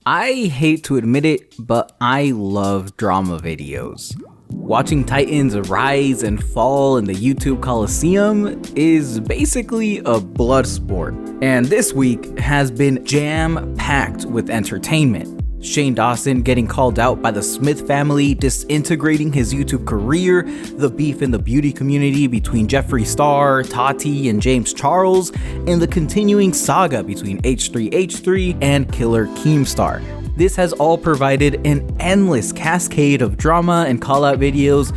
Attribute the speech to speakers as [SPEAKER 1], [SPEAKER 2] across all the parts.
[SPEAKER 1] I hate to admit it, but I love drama videos. Watching Titans rise and fall in the YouTube coliseum is basically a blood sport, and this week has been jam-packed with entertainment. Shane Dawson getting called out by the Smith family, disintegrating his YouTube career, the beef in the beauty community between Jeffree Star, Tati and James Charles, and the continuing saga between H3H3 and Killer Keemstar. This has all provided an endless cascade of drama and call-out videos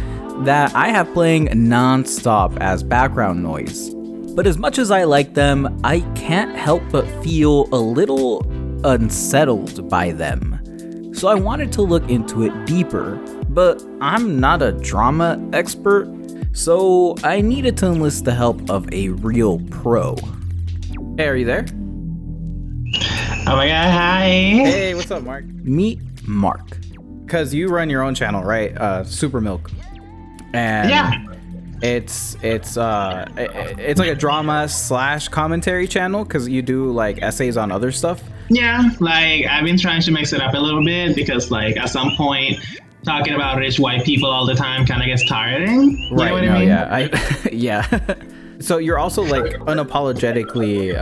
[SPEAKER 1] that I have playing non-stop as background noise. But as much as I like them, I can't help but feel a little unsettled by them. So I wanted to look into it deeper, but I'm not a drama expert, so I needed to enlist the help of a real pro. Hey, are you there?
[SPEAKER 2] Oh my god, hi.
[SPEAKER 1] Hey, what's up, Mark? Meet Mark. Cause you run your own channel, right? Super Milk. And
[SPEAKER 2] yeah.
[SPEAKER 1] It's like a drama / commentary channel because you do like essays on other stuff.
[SPEAKER 2] Yeah, like I've been trying to mix it up a little bit because like at some point talking about rich white people all the time kind of gets tiring. You know what I mean?
[SPEAKER 1] Yeah, yeah. So you're also like unapologetically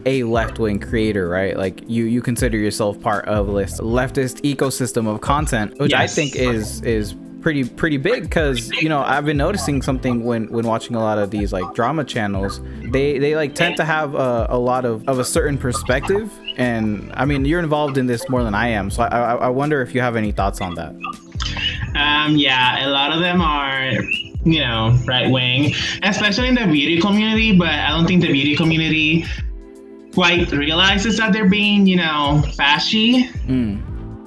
[SPEAKER 1] a left-wing creator, right? Like you consider yourself part of this leftist ecosystem of content, which yes. I think is pretty big because, you know, I've been noticing something when watching a lot of these like drama channels. They like tend to have a lot of a certain perspective, and I mean you're involved in this more than I am, so I wonder if you have any thoughts on that.
[SPEAKER 2] Yeah, a lot of them are, you know, right wing, especially in the beauty community, but I don't think the beauty community quite realizes that they're being, you know, fashy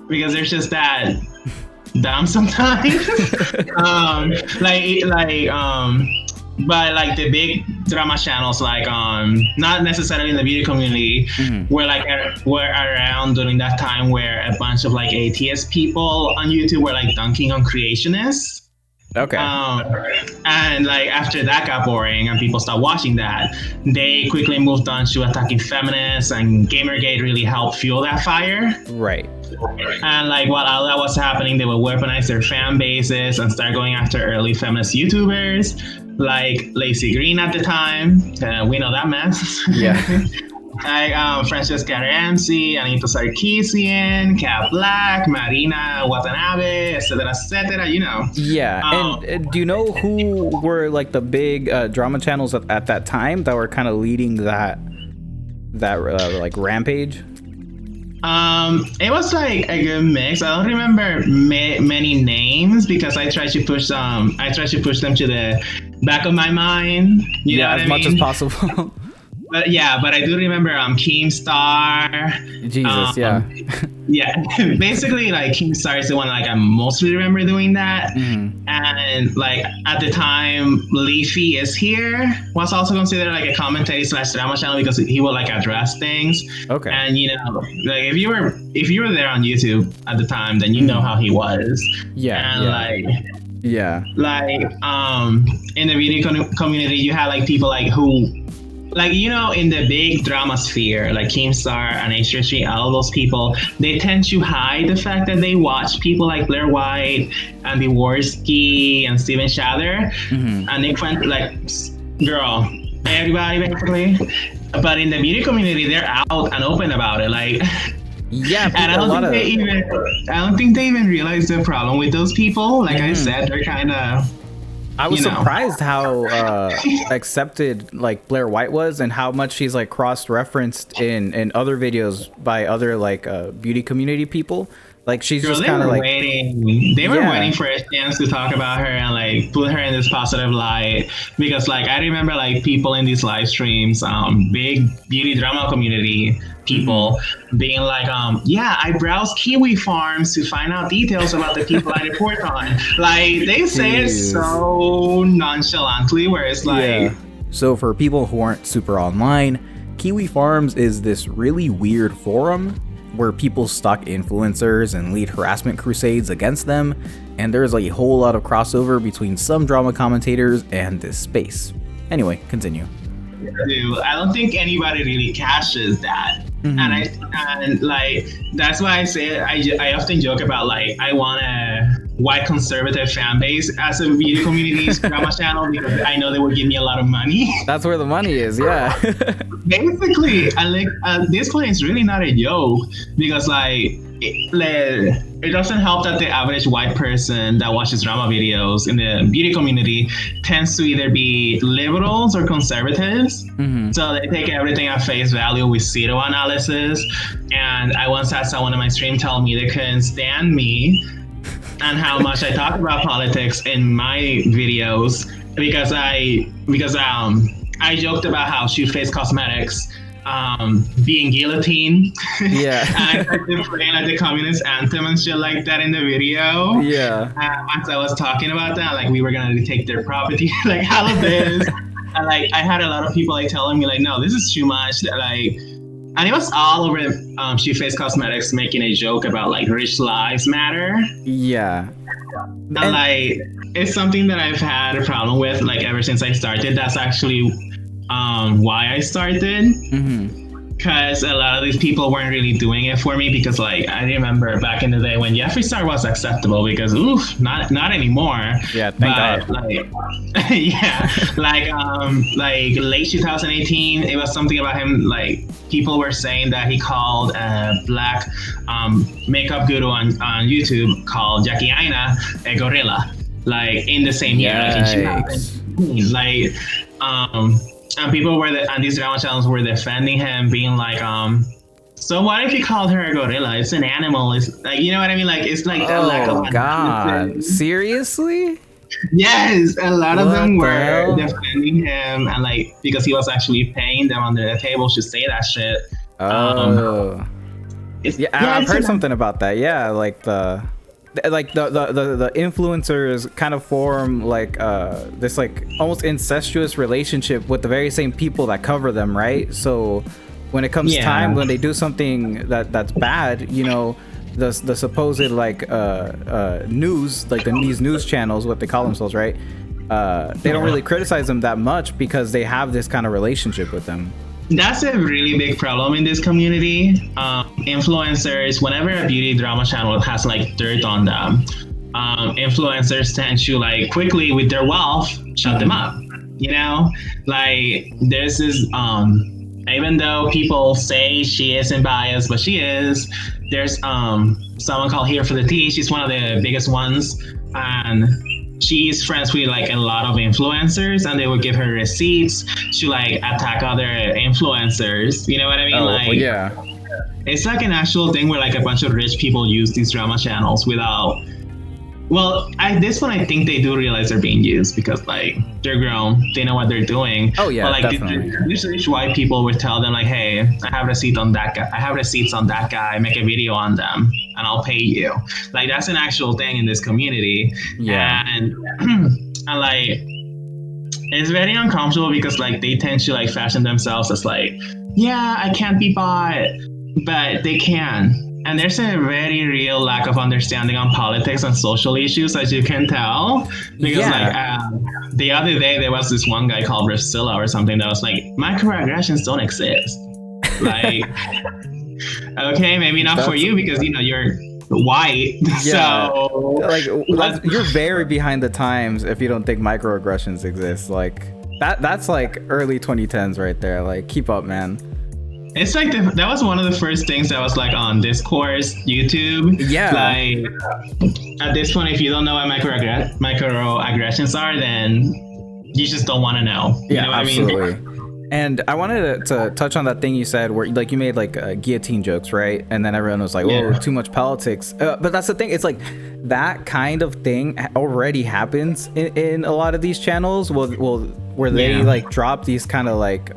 [SPEAKER 2] because there's just that dumb sometimes. But like the big drama channels, like not necessarily in the beauty community, were around during that time where a bunch of like atheist people on YouTube were like dunking on creationists.
[SPEAKER 1] Okay.
[SPEAKER 2] And like after that got boring and people stopped watching that, they quickly moved on to attacking feminists, and Gamergate really helped fuel that fire.
[SPEAKER 1] Right.
[SPEAKER 2] And like while all that was happening, they would weaponize their fan bases and start going after early feminist YouTubers like Lacey Green at the time. We know that mess.
[SPEAKER 1] Yeah.
[SPEAKER 2] Like Francesca Ramsey, Anita Sarkeesian, Cat Black, Marina Watanabe, etc., you know.
[SPEAKER 1] Yeah, and do you know who were like the big drama channels at that time that were kind of leading that like rampage?
[SPEAKER 2] It was like a good mix. I don't remember many names because I tried to push them to the back of my mind. You know what I mean?
[SPEAKER 1] Much as possible.
[SPEAKER 2] But I do remember Keemstar.
[SPEAKER 1] Jesus, yeah.
[SPEAKER 2] Yeah, basically like Keemstar is the one like I mostly remember doing that. And like at the time, Leafy is Here was also considered like a commentary / drama channel because he would like address things. Okay. And you know, like if you were there on YouTube at the time, then you know how he was.
[SPEAKER 1] Yeah.
[SPEAKER 2] And like in the video community, you had like people like who. Like, you know, in the big drama sphere, like Keemstar and H3, all those people, they tend to hide the fact that they watch people like Blair White, Andy Worski, and Steven Shatter. And they find, like, girl, everybody basically. But in the beauty community, they're out and open about it. Like,
[SPEAKER 1] yeah,
[SPEAKER 2] and I don't think they even realize the problem with those people. Like I said, they're kind of.
[SPEAKER 1] I was surprised how accepted like Blair White was and how much she's like cross-referenced in other videos by other like beauty community people. Like she's just kind of like
[SPEAKER 2] waiting. They were waiting for a chance to talk about her and like put her in this positive light because like I remember like people in these live streams, big beauty drama community people being like, I browse Kiwi farms to find out details about the people I report on. Like they say it so nonchalantly, where it's like. Yeah.
[SPEAKER 1] So for people who aren't super online, Kiwi Farms is this really weird forum where people stalk influencers and lead harassment crusades against them, and there's like a whole lot of crossover between some drama commentators and this space. Anyway, continue.
[SPEAKER 2] I don't think anybody really catches that. and like that's why I say I often joke about like I want a white conservative fan base as a video community's drama channel because I know they will give me a lot of money.
[SPEAKER 1] That's where the money is, yeah.
[SPEAKER 2] Basically, I like at this point it's really not a joke because like it doesn't help that the average white person that watches drama videos in the beauty community tends to either be liberals or conservatives. So they take everything at face value with zero analysis. And I once had someone in my stream tell me they couldn't stand me and how much I talk about politics in my videos because I joked about how Shoe-Face Cosmetics being guillotined.
[SPEAKER 1] Yeah.
[SPEAKER 2] And I started playing like the communist anthem and shit like that in the video.
[SPEAKER 1] Yeah.
[SPEAKER 2] As I was talking about that, like we were gonna take their property, like all of this. And like I had a lot of people like telling me like, no, this is too much. That, like, and it was all over Shoe-Face Cosmetics making a joke about like rich lives matter.
[SPEAKER 1] Yeah.
[SPEAKER 2] And like it's something that I've had a problem with like ever since I started. That's actually why I started. Because a lot of these people weren't really doing it for me because like I remember back in the day when Jeffree Star was acceptable because not anymore.
[SPEAKER 1] Yeah, thank God.
[SPEAKER 2] Like yeah, like late 2018 it was something about him like people were saying that he called a black makeup guru on YouTube called Jackie Aina a gorilla like in the same year like and people and these drama channels were defending him, being like, so what if you called her a gorilla? It's an animal. It's like, you know what I mean? Like, it's like that lack of
[SPEAKER 1] God. Seriously?
[SPEAKER 2] Yes, a lot of them were defending him, and like because he was actually paying them under the table to say that shit.
[SPEAKER 1] I've heard something about that. Yeah, like the influencers kind of form like this like almost incestuous relationship with the very same people that cover them, right? So when it comes time when they do something that's bad, you know, the supposed like news, like these news channels, what they call themselves, right? They don't really criticize them that much because they have this kind of relationship with them.
[SPEAKER 2] That's a really big problem in this community. Influencers, whenever a beauty drama channel has like dirt on them, influencers tend to like quickly with their wealth shut them up. You know, like there's this even though people say she isn't biased, but she is. There's someone called Here for the Tea. She's one of the biggest ones, and she's friends with like a lot of influencers, and they would give her receipts to like attack other influencers. You know what I mean? Like,
[SPEAKER 1] yeah,
[SPEAKER 2] it's like an actual thing where like a bunch of rich people use these drama channels without. Well, at this one, I think they do realize they're being used because like they're grown, they know what they're doing.
[SPEAKER 1] Oh yeah,
[SPEAKER 2] but like
[SPEAKER 1] definitely.
[SPEAKER 2] These rich white people would tell them like, "Hey, I have receipts on that guy. I have receipts on that guy. Make a video on them, and I'll pay you." Like that's an actual thing in this community.
[SPEAKER 1] Yeah,
[SPEAKER 2] and like it's very uncomfortable because like they tend to like fashion themselves as like, yeah, I can't be bought, but they can. And there's a very real lack of understanding on politics and social issues, as you can tell. Because like the other day, there was this one guy called Priscilla or something that was like, microaggressions don't exist. Like, okay, maybe not for you because, you know, you're white.
[SPEAKER 1] Yeah.
[SPEAKER 2] So
[SPEAKER 1] like you're very behind the times if you don't think microaggressions exist. Like that's like early 2010s right there. Like keep up, man.
[SPEAKER 2] It's like that was one of the first things that was like on Discourse, YouTube.
[SPEAKER 1] Yeah.
[SPEAKER 2] Like at this point, if you don't know what microaggressions are, then you just don't want to know. You know what
[SPEAKER 1] absolutely.
[SPEAKER 2] I mean?
[SPEAKER 1] And I wanted to touch on that thing you said where like you made like guillotine jokes, right? And then everyone was like, "Oh, too much politics." But that's the thing. It's like that kind of thing already happens in a lot of these channels. Where they like drop these kind of like.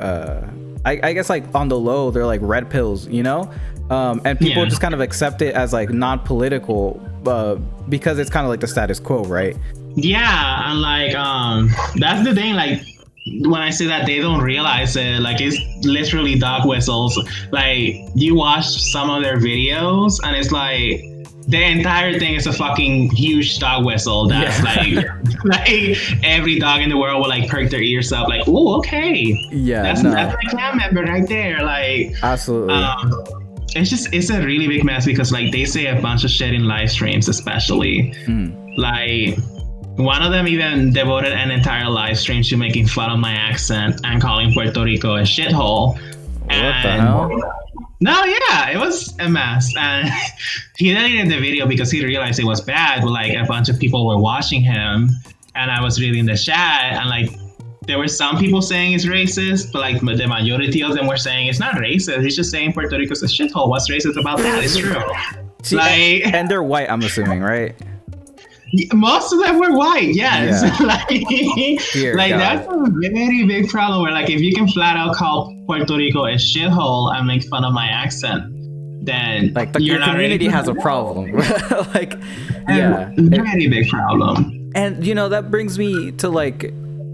[SPEAKER 1] I guess like on the low, they're like red pills, you know? And people just kind of accept it as like non-political because it's kind of like the status quo, right?
[SPEAKER 2] Yeah, and like that's the thing, like when I say that they don't realize it, like it's literally dog whistles. Like you watch some of their videos and it's like the entire thing is a fucking huge dog whistle that's like every dog in the world will like perk their ears up like, oh, okay.
[SPEAKER 1] Yeah.
[SPEAKER 2] That's my clan member right there. Like,
[SPEAKER 1] absolutely.
[SPEAKER 2] It's a really big mess because like they say a bunch of shit in live streams, especially. Like one of them even devoted an entire live stream to making fun of my accent and calling Puerto Rico a shithole.
[SPEAKER 1] What the hell?
[SPEAKER 2] No, yeah, it was a mess. And he deleted the video because he realized it was bad. But like a bunch of people were watching him, and I was reading the chat, and like there were some people saying it's racist, but like the majority of them were saying it's not racist. He's just saying Puerto Rico's a shithole. What's racist about that? It's true.
[SPEAKER 1] See, like, and they're white, I'm assuming, right?
[SPEAKER 2] Most of them were white, yes.
[SPEAKER 1] Yeah.
[SPEAKER 2] That's a very big problem where like if you can flat out call Puerto Rico a shithole and make fun of my accent, then
[SPEAKER 1] like your community has a problem. Like,
[SPEAKER 2] very big problem.
[SPEAKER 1] And you know, that brings me to like,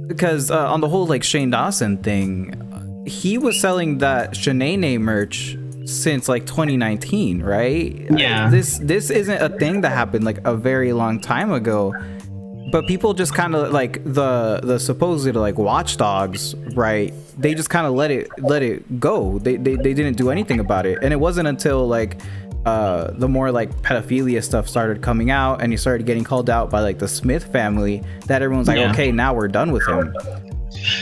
[SPEAKER 1] because on the whole like Shane Dawson thing, he was selling that Shanae merch since like 2019, right?
[SPEAKER 2] Yeah.
[SPEAKER 1] This isn't a thing that happened like a very long time ago, but people just kind of like the supposed like watchdogs, right? They just kind of let it go. They didn't do anything about it, and it wasn't until like the more like pedophilia stuff started coming out and he started getting called out by like the Smith family that everyone's like, okay, now we're done with him.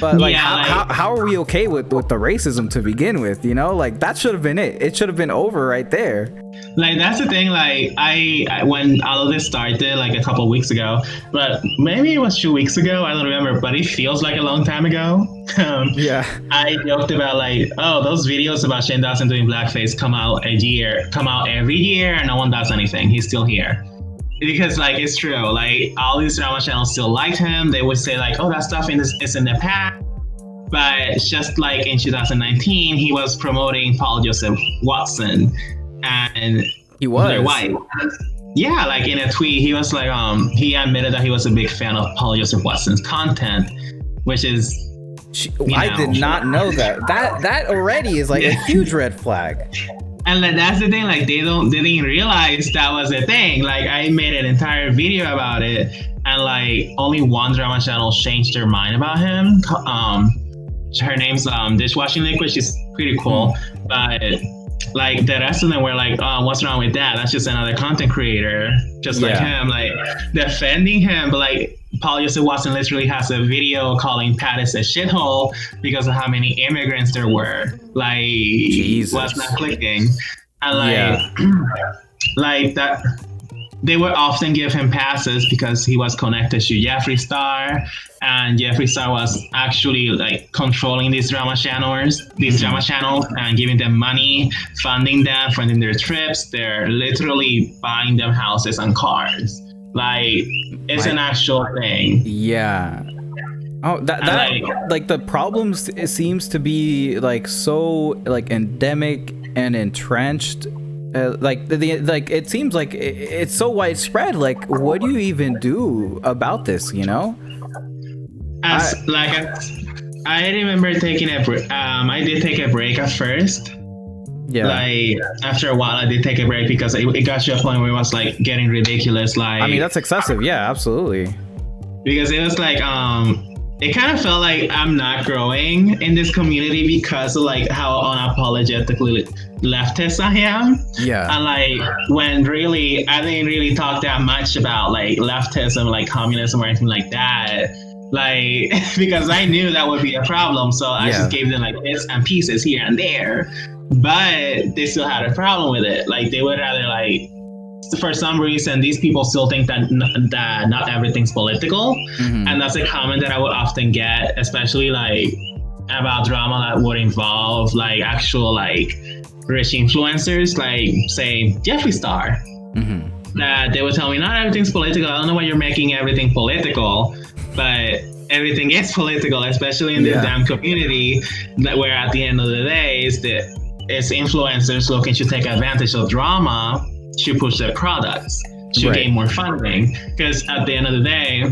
[SPEAKER 1] But like, how are we okay with the racism to begin with? You know, like that should have been it. It should have been over right there.
[SPEAKER 2] Like that's the thing. Like I when all of this started like a couple of weeks ago, but maybe it was 2 weeks ago. I don't remember, but it feels like a long time ago. I joked about like, oh, those videos about Shane Dawson doing blackface come out every year, and no one does anything. He's still here. Because like it's true, like all these drama channels still liked him. They would say like, oh, that stuff is in the past. But just like in 2019, he was promoting Paul Joseph Watson, and
[SPEAKER 1] he was
[SPEAKER 2] their wife. Yeah, like in a tweet, he was like, he admitted that he was a big fan of Paul Joseph Watson's content, which is.
[SPEAKER 1] I did not know that. That already is like a huge red flag.
[SPEAKER 2] And like, that's the thing, like they didn't realize that was a thing. Like I made an entire video about it, and like only one drama channel changed their mind about him. Her name's Dishwashing Liquid. She's pretty cool, but like the rest of them were like, oh, what's wrong with that? That's just another content creator, just like him, like defending him. But like Paul Joseph Watson literally has a video calling Pattis a shithole because of how many immigrants there were. Like, what's not clicking? And like, like that, they would often give him passes because he was connected to Jeffree Star, and Jeffree Star was actually like controlling these drama channels, and giving them money, funding their trips. They're literally buying them houses and cars. Like, it's an actual thing.
[SPEAKER 1] Yeah. Oh, that like the problems, it seems to be like so like endemic and entrenched. Like it seems like it's so widespread. Like, what do you even do about this? You know?
[SPEAKER 2] I remember taking a break. I did take a break at first. Yeah. Like after a while, I did take a break because it got to a point where it was like getting ridiculous. Like,
[SPEAKER 1] I mean, that's excessive. Yeah, absolutely.
[SPEAKER 2] Because it was like, it kind of felt like I'm not growing in this community because of like how unapologetically leftist I am.
[SPEAKER 1] Yeah.
[SPEAKER 2] And like when really, I didn't really talk that much about like leftism, like communism or anything like that. Like, because I knew that would be a problem. So I just gave them like bits and pieces here and there. But they still had a problem with it. Like they would rather like, for some reason, these people still think that not everything's political. Mm-hmm. And that's a comment that I would often get, especially like about drama that would involve like actual like rich influencers, like say Jeffree Star. Mm-hmm. That they would tell me, not everything's political. I don't know why you're making everything political, but everything is political, especially in this damn community, that where at the end of the day it's influencers looking to take advantage of drama to push their products, to gain more funding. Because at the end of the day,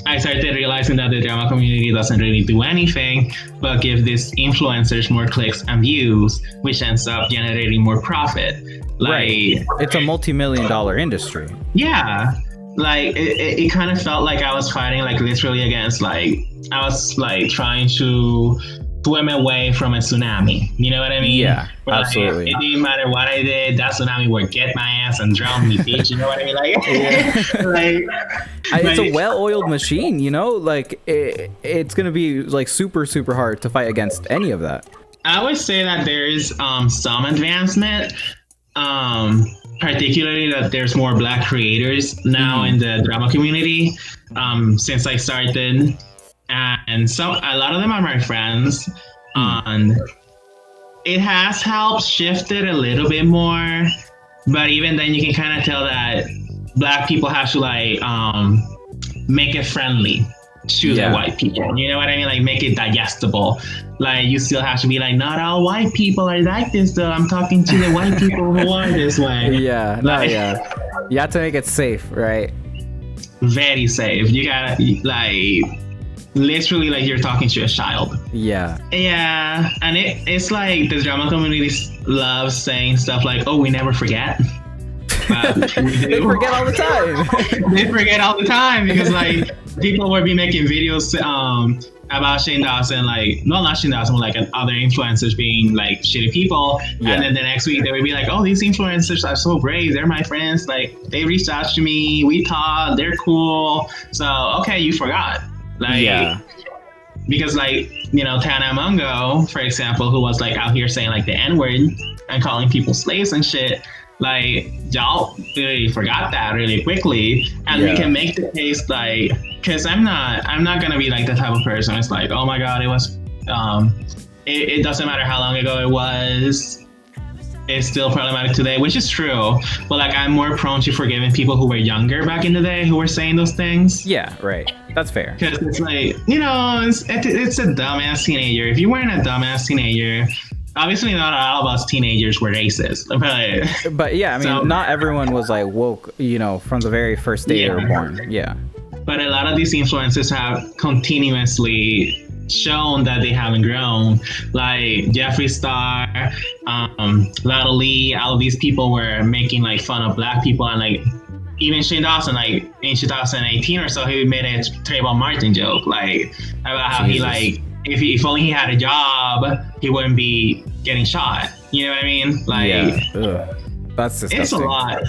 [SPEAKER 2] I started realizing that the drama community doesn't really do anything but give these influencers more clicks and views, which ends up generating more profit. Like,
[SPEAKER 1] right. It's a multi-million-dollar industry.
[SPEAKER 2] Yeah. Like it kind of felt like I was fighting like literally against like I was like trying to swim away from a tsunami. You know what I mean?
[SPEAKER 1] Yeah,
[SPEAKER 2] but
[SPEAKER 1] absolutely.
[SPEAKER 2] Like, it didn't matter what I did. That tsunami would get my ass and drown me, bitch. You know what I mean? Like,
[SPEAKER 1] it's a well-oiled machine. You know, like it's gonna be like super hard to fight against any of that.
[SPEAKER 2] I would say that there is some advancement. Particularly that there's more Black creators now in the drama community since I started, and so a lot of them are my friends, and it has helped shift it a little bit more. But even then, you can kind of tell that Black people have to like make it friendly to the white people. You know what I mean? Like make it digestible. Like you still have to be like, not all white people are like this though. I'm talking to the white people who are this way.
[SPEAKER 1] Yeah, like, you have to make it safe, right?
[SPEAKER 2] Very safe. You gotta like literally like you're talking to a child.
[SPEAKER 1] Yeah.
[SPEAKER 2] Yeah, and it's like the drama community loves saying stuff like, "Oh, we never forget."
[SPEAKER 1] They forget all the time.
[SPEAKER 2] They forget all the time because like people will be making videos about Shane Dawson, like not Shane Dawson, but like other influencers being like shitty people, and then the next week they would be like, "Oh, these influencers are so brave. They're my friends. Like they reached out to me. We talked. They're cool." So okay, you forgot. Like because like you know Tana Mungo, for example, who was like out here saying like the N-word and calling people slaves and shit. Like y'all really forgot that really quickly, and we can make the case like, because I'm not gonna be like the type of person. It's like, oh my god, it was, it doesn't matter how long ago it was. It's still problematic today, which is true. But like, I'm more prone to forgiving people who were younger back in the day who were saying those things.
[SPEAKER 1] Yeah, right. That's fair.
[SPEAKER 2] Because it's like, you know, it's a dumbass teenager. If you weren't a dumbass teenager. Obviously, not all of us teenagers were racist,
[SPEAKER 1] but yeah, I mean, not everyone was like woke, you know, from the very first day they were born. Yeah.
[SPEAKER 2] But a lot of these influencers have continuously shown that they haven't grown. Like Jeffree Star, Lotto Lee, all of these people were making like fun of Black people, and like even Shane Dawson, like in 2018 or so, he made a Trayvon Martin joke, like about how he like. If only he had a job, he wouldn't be getting shot. You know what I mean? Like,
[SPEAKER 1] that's disgusting.
[SPEAKER 2] It's a lot.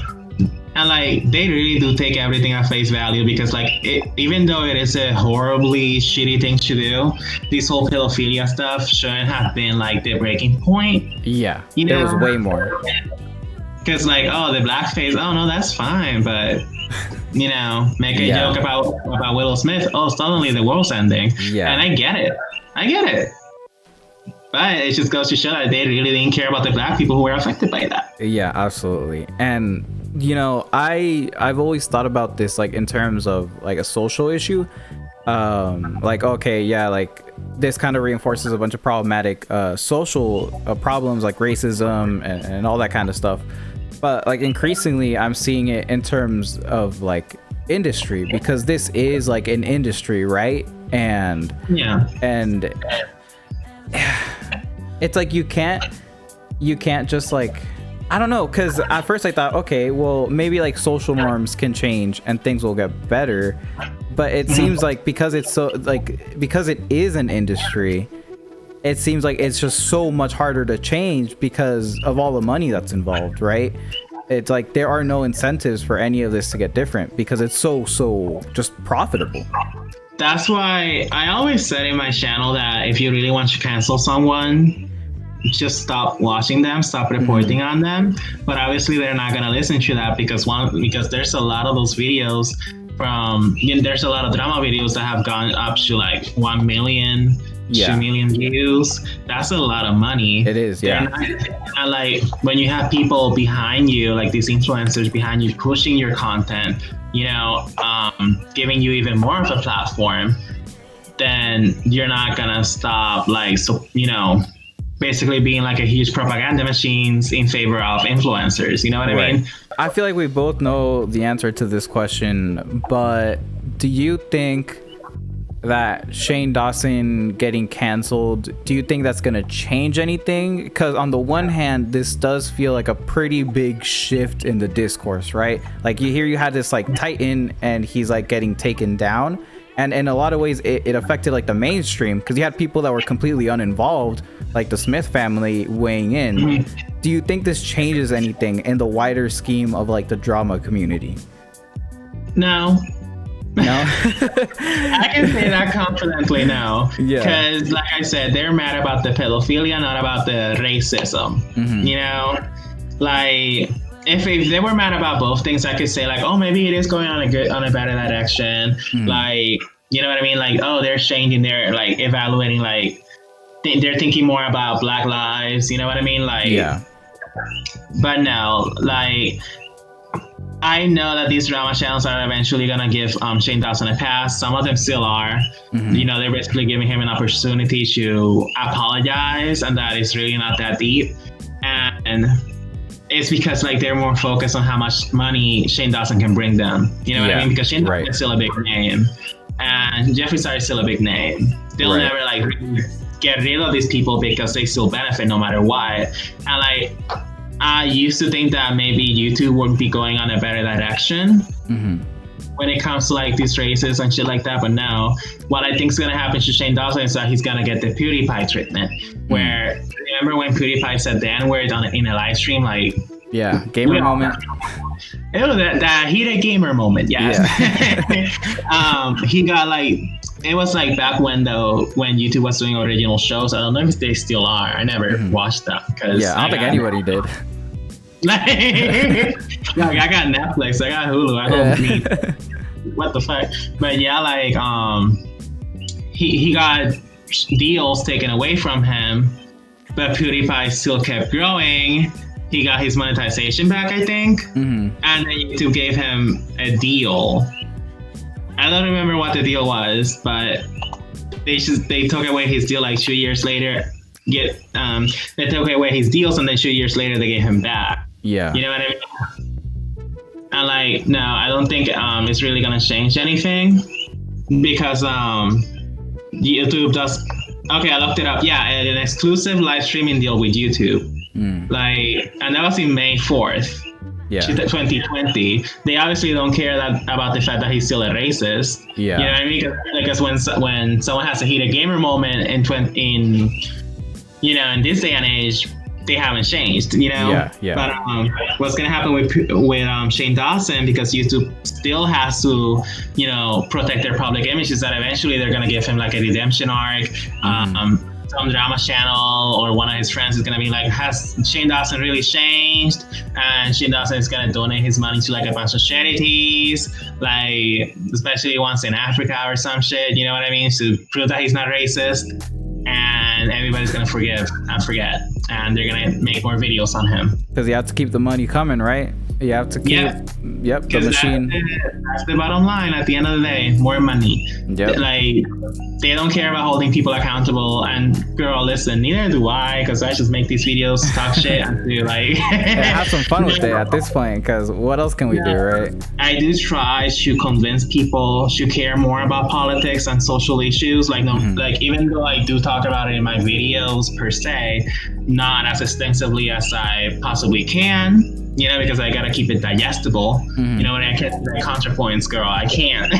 [SPEAKER 2] And like, they really do take everything at face value because like, even though it is a horribly shitty thing to do, this whole pedophilia stuff shouldn't have been like the breaking point.
[SPEAKER 1] Yeah,
[SPEAKER 2] you know?
[SPEAKER 1] There was way more.
[SPEAKER 2] Because like, oh, the blackface, oh no, that's fine, but you know, make a joke about Will Smith, oh, suddenly the world's ending. Yeah. And I get it. But it just goes to show that they really didn't care about the Black people who were affected by that. Yeah,
[SPEAKER 1] absolutely. And you know, I've always thought about this like in terms of like a social issue. Like, okay, yeah, like this kind of reinforces a bunch of problematic social problems like racism and all that kind of stuff. But like increasingly I'm seeing it in terms of like industry, because this is like an industry, right? And it's like you can't just like, I don't know, because at first I thought, okay, well maybe like social norms can change and things will get better, but it seems like because it's so like, because it is an industry, it seems like it's just so much harder to change because of all the money that's involved, right? It's like there are no incentives for any of this to get different because it's so just profitable.
[SPEAKER 2] That's why I always said in my channel that if you really want to cancel someone, just stop watching them, stop reporting on them. But obviously they're not gonna listen to that because there's a lot of those videos there's a lot of drama videos that have gone up to like 1 million, 2 million views. That's a lot of money.
[SPEAKER 1] It is, yeah.
[SPEAKER 2] And like when you have people behind you, like these influencers behind you pushing your content, you know, giving you even more of a platform, then you're not gonna stop like, so, you know, basically being like a huge propaganda machines in favor of influencers. You know what I mean?
[SPEAKER 1] I feel like we both know the answer to this question, but do you think that Shane Dawson getting canceled, do you think that's gonna change anything? Because on the one hand, this does feel like a pretty big shift in the discourse, right? Like you had this like Titan and he's like getting taken down, and in a lot of ways it affected like the mainstream, because you had people that were completely uninvolved, like the Smith family, weighing in. Do you think this changes anything in the wider scheme of like the drama community?
[SPEAKER 2] No.
[SPEAKER 1] No.
[SPEAKER 2] I can say that confidently now.
[SPEAKER 1] Yeah.
[SPEAKER 2] Because, like I said, they're mad about the pedophilia, not about the racism. You know, like if they were mad about both things, I could say like, oh, maybe it is going on a better direction. Like, you know what I mean? Like, oh, they're changing, they're like evaluating, like they're thinking more about Black lives. You know what I mean? Like,
[SPEAKER 1] yeah.
[SPEAKER 2] But no, like, I know that these drama channels are eventually gonna give Shane Dawson a pass. Some of them still are. You know, they're basically giving him an opportunity to apologize, and that is really not that deep. And it's because like they're more focused on how much money Shane Dawson can bring them. You know what I mean? Because Shane Dawson is still a big name, and Jeffree Star is still a big name. They'll never like really get rid of these people because they still benefit no matter what. And like, I used to think that maybe YouTube would be going on a better direction when it comes to like these races and shit like that. But now, what I think is going to happen to Shane Dawson is that he's going to get the PewDiePie treatment. Where, remember when PewDiePie said the N-word in a live stream? Like,
[SPEAKER 1] yeah, gamer moment.
[SPEAKER 2] It was that heated gamer moment, yes. He got like, it was like back when YouTube was doing original shows. I don't know if they still are. I never watched that.
[SPEAKER 1] Yeah, I don't think anybody did.
[SPEAKER 2] Like, I got Netflix, I got Hulu. I don't need what the fuck. But yeah, like he got deals taken away from him, but PewDiePie still kept growing. He got his monetization back, I think, and then YouTube gave him a deal. I don't remember what the deal was, but they took away his deal like 2 years later. They took away his deals, and then 2 years later they gave him back. Yeah, you know what I mean? And like, no, I don't think it's really gonna change anything, because YouTube does. Okay, I looked it up. Yeah, an exclusive live streaming deal with YouTube. Like, and that was in May 4th. Yeah. 2020. They obviously don't care about the fact that he's still a racist. Yeah. You know what I mean? Because when someone has a heated gamer moment in this day and age, they haven't changed. You know. Yeah. But what's gonna happen with Shane Dawson, because YouTube still has to protect their public image, is that eventually they're gonna give him like a redemption arc. Some drama channel or one of his friends is gonna be like, has Shane Dawson really changed? And Shane Dawson is gonna donate his money to like a bunch of charities, like especially ones in Africa or some shit, you know what I mean? To prove that he's not racist. And everybody's gonna forgive and forget, and they're gonna make more videos on him. Because
[SPEAKER 1] you have to keep the money coming, right? You have to keep the machine.
[SPEAKER 2] That's the bottom line at the end of the day. More money. Yep. Like, they don't care about holding people accountable. And girl, listen, neither do I, because I just make these videos, talk shit, and do like
[SPEAKER 1] have some fun with it at this point, because what else can we do, right?
[SPEAKER 2] I do try to convince people to care more about politics and social issues. Like, like, even though I do talk about it in my videos per se, not as extensively as I possibly can. Because I gotta keep it digestible. When I get to the contrapoints, girl, I can't.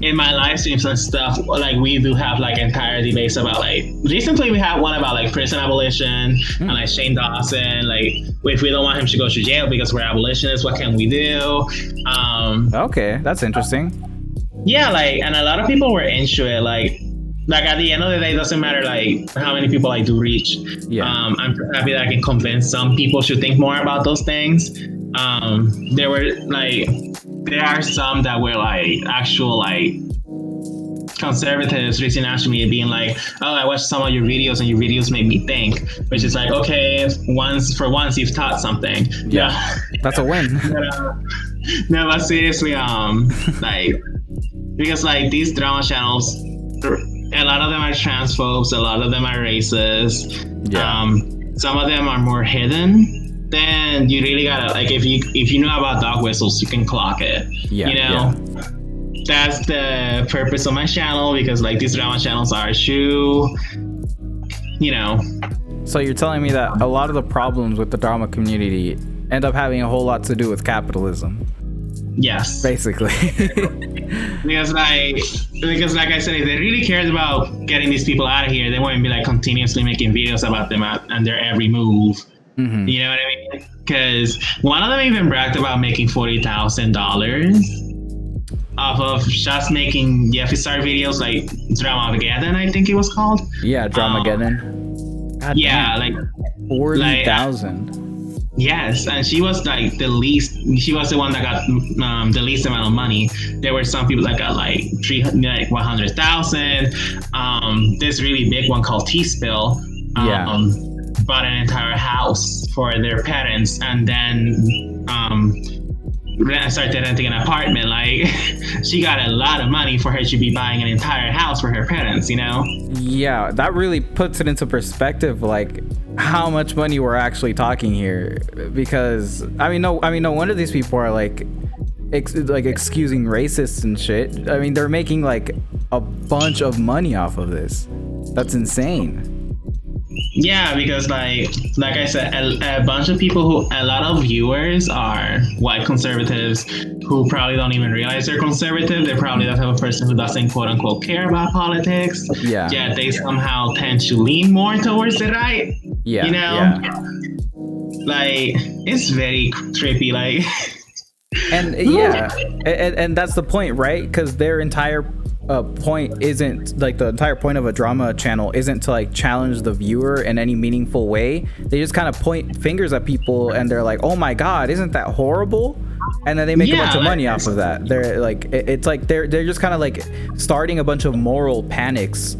[SPEAKER 2] In my live streams and stuff, like, we do have like entire debates about, like, recently we had one about like prison abolition and like Shane Dawson, like, if we don't want him to go to jail because we're abolitionists, what can we do?
[SPEAKER 1] Okay, that's interesting.
[SPEAKER 2] Yeah, like, and a lot of people were into it, like at the end of the day, it doesn't matter like how many people I do reach. I'm happy that I can convince some people to think more about those things. There are some that were like actual like conservatives reaching out to me and being like, oh, I watched some of your videos and your videos made me think, which is like, okay, for once you've taught something.
[SPEAKER 1] Yeah. That's a win.
[SPEAKER 2] No, but seriously, like, because like these drama channels, a lot of them are transphobes, a lot of them are racist. Some of them are more hidden. then you really gotta, like, if you know about dog whistles, you can clock it.
[SPEAKER 1] Yeah,
[SPEAKER 2] you know. Yeah. That's the purpose of my channel, because like these drama channels are true. You know.
[SPEAKER 1] So you're telling me that a lot of the problems with the drama community end up having a whole lot to do with capitalism?
[SPEAKER 2] Yes.
[SPEAKER 1] Basically.
[SPEAKER 2] because like I said, if they really cared about getting these people out of here, they wouldn't be like continuously making videos about them and their every move. Mm-hmm. You know what I mean? Because one of them even bragged about making $40,000 off of just making Jeffree Star videos, like Dramageddon, I think it was called.
[SPEAKER 1] Yeah, Dramageddon.
[SPEAKER 2] Yeah, like
[SPEAKER 1] 40,000.
[SPEAKER 2] Yes, and she was like the least. She was the one that got the least amount of money. There were some people that got like 100,000. This really big one called T-Spill. Bought an entire house for their parents, and then started renting an apartment. Like, she got a lot of money for her to be buying an entire house for her parents, you know?
[SPEAKER 1] Yeah, that really puts it into perspective, like how much money we're actually talking here. Because no wonder these people are like excusing racists and shit. I mean, they're making like a bunch of money off of this. That's insane.
[SPEAKER 2] Yeah, because like I said, a bunch of people a lot of viewers are white conservatives who probably don't even realize they're conservative. They're probably the type of person who doesn't quote unquote care about politics. Yeah. Yet they somehow tend to lean more towards the right. Yeah. You know? Yeah. Like, it's very trippy, like.
[SPEAKER 1] And yeah, and that's the point, right? Because their entire point isn't like, the entire point of a drama channel isn't to like challenge the viewer in any meaningful way. They just kind of point fingers at people and they're like, oh my god, isn't that horrible? And then they make a bunch of money off of that. They're like, it's like they're just kind of like starting a bunch of moral panics,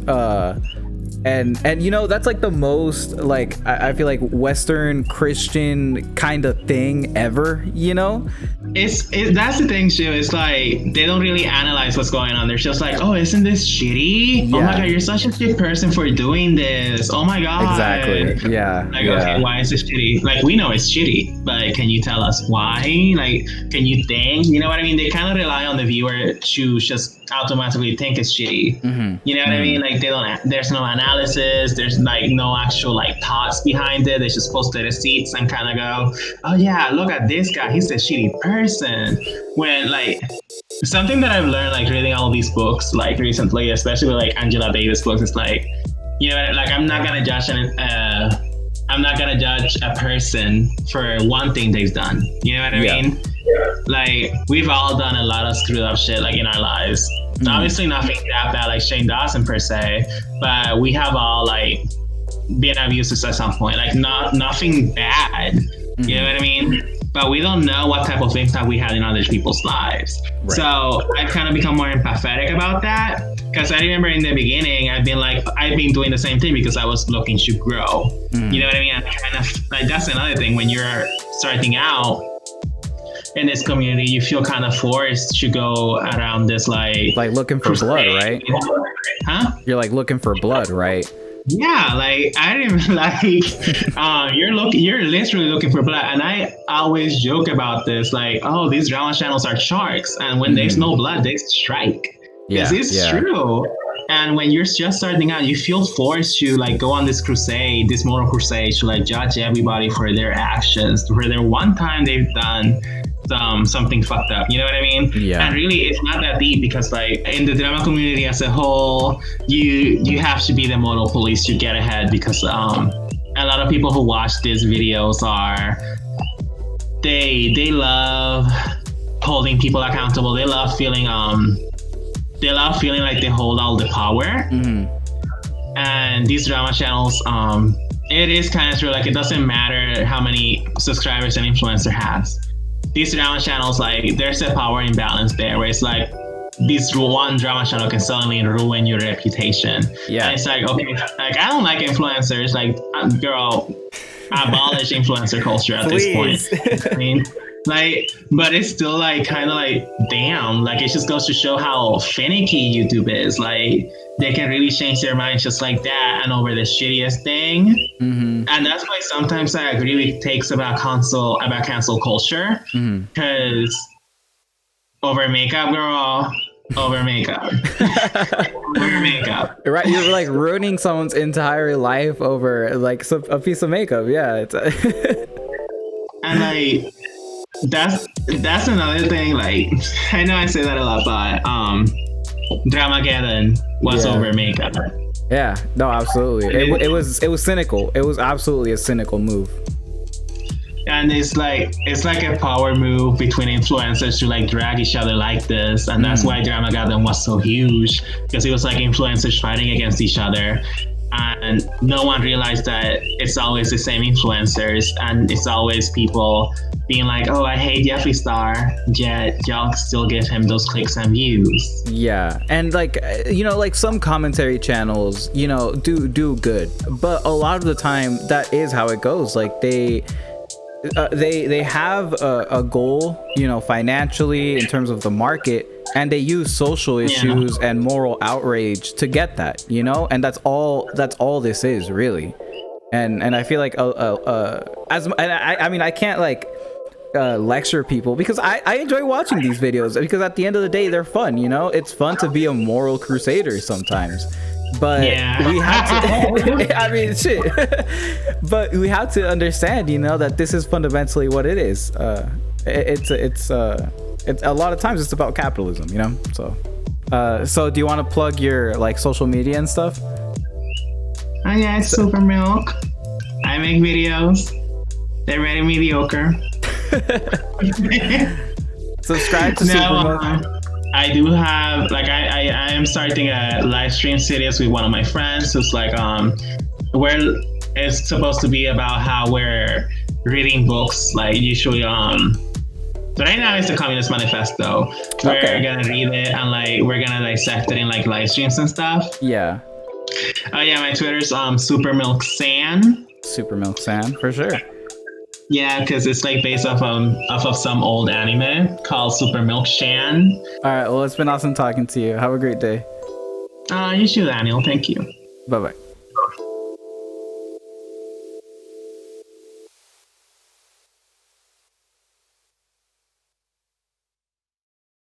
[SPEAKER 1] and you know, that's like the most like I feel like Western Christian kind of thing ever, you know?
[SPEAKER 2] That's the thing too. It's like they don't really analyze what's going on. They're just like, oh, isn't this shitty? Yeah. Oh my god, you're such a shit person for doing this. Oh my god.
[SPEAKER 1] Exactly. Yeah.
[SPEAKER 2] Like, okay, why is this shitty? Like, we know it's shitty, but can you tell us why? Like, can you think? You know what I mean? They kind of rely on the viewer to just automatically think it's shitty. Mm-hmm. You know what I mean? Like, there's no analysis. There's like no actual like thoughts behind it. They just post the receipts and kind of go, oh yeah, look at this guy. He's a shitty person. When like something that I've learned like reading all these books like recently, especially like Angela Davis books, is like, you know, like I'm not gonna judge a person for one thing they've done. You know what I mean? Like, we've all done a lot of screwed up shit like in our lives. Obviously nothing that bad like Shane Dawson per se, but we have all like been abused at some point. Like, nothing bad. You know what I mean? But we don't know what type of impact we had in other people's lives. Right. So I've kind of become more empathetic about that, because I remember in the beginning, I've been doing the same thing because I was looking to grow. You know what I mean? I kind of like, that's another thing. When you're starting out in this community, you feel kind of forced to go around this like
[SPEAKER 1] looking for blood, right?
[SPEAKER 2] Huh?
[SPEAKER 1] You're like looking for blood, right?
[SPEAKER 2] Yeah, like I didn't like you're literally looking for blood, and I always joke about this, like, oh, these drama channels are sharks, and when there's no blood, they strike. Because it's true. And when you're just starting out, you feel forced to like go on this crusade, this moral crusade, to like judge everybody for their actions, for their one time they've done something fucked up. You know what I mean? Yeah. And really, it's not that deep, because like in the drama community as a whole, you have to be the moral police to get ahead, because a lot of people who watch these videos they love holding people accountable. They love feeling like they hold all the power. And these drama channels, it is kind of true. Like, it doesn't matter how many subscribers an influencer has. These drama channels, like, there's a power imbalance there, where it's like this one drama channel can suddenly ruin your reputation. Yeah. And it's like, okay, like, I don't like influencers. Like, girl, abolish influencer culture at this point. I mean, like, but it's still like kind of like, damn, like, it just goes to show how finicky YouTube is. Like, they can really change their minds just like that and over the shittiest thing. And that's why sometimes I agree with takes about cancel culture, because over makeup, girl. Over makeup. Over makeup.
[SPEAKER 1] Right, you're like ruining someone's entire life over like a piece of makeup. Yeah,
[SPEAKER 2] and like that's another thing. Like, I know I say that a lot, but Dramageddon was over makeup.
[SPEAKER 1] Yeah, no, absolutely. It was cynical. It was absolutely a cynical move.
[SPEAKER 2] And it's like a power move between influencers to like drag each other like this, and that's why Dramageddon was so huge, because it was like influencers fighting against each other, and no one realized that it's always the same influencers, and it's always people being like, "Oh, I hate Jeffree Star," yet y'all still give him those clicks and views.
[SPEAKER 1] Yeah, and like, you know, like some commentary channels, you know, do good, but a lot of the time that is how it goes. Like they have a goal, you know, financially in terms of the market, and they use social issues and moral outrage to get that, you know, and that's all this is really. And I feel like I mean, I can't like lecture people, because I enjoy watching these videos, because at the end of the day they're fun, you know. It's fun to be a moral crusader sometimes, but we have to I mean, shit. But we have to understand, you know, that this is fundamentally what it is. It's a lot of times it's about capitalism, you know. So do you want to plug your like social media and stuff?
[SPEAKER 2] Oh yeah, it's Super Milk. I make videos. They're very mediocre.
[SPEAKER 1] Subscribe to Super Milk.
[SPEAKER 2] I do have, like, I am starting a live stream series with one of my friends who's like, where it's supposed to be about how we're reading books, like usually, so right now it's the Communist Manifesto. We're gonna read it and like, we're gonna dissect it in like live streams and stuff.
[SPEAKER 1] Yeah.
[SPEAKER 2] Oh yeah, my Twitter's Super Milk San.
[SPEAKER 1] Super Milk San, for sure.
[SPEAKER 2] Yeah, because it's like based off of some old anime called Super Milk Shan.
[SPEAKER 1] All right, well, it's been awesome talking to you. Have a great day.
[SPEAKER 2] You too, Daniel. Thank you.
[SPEAKER 1] Bye-bye.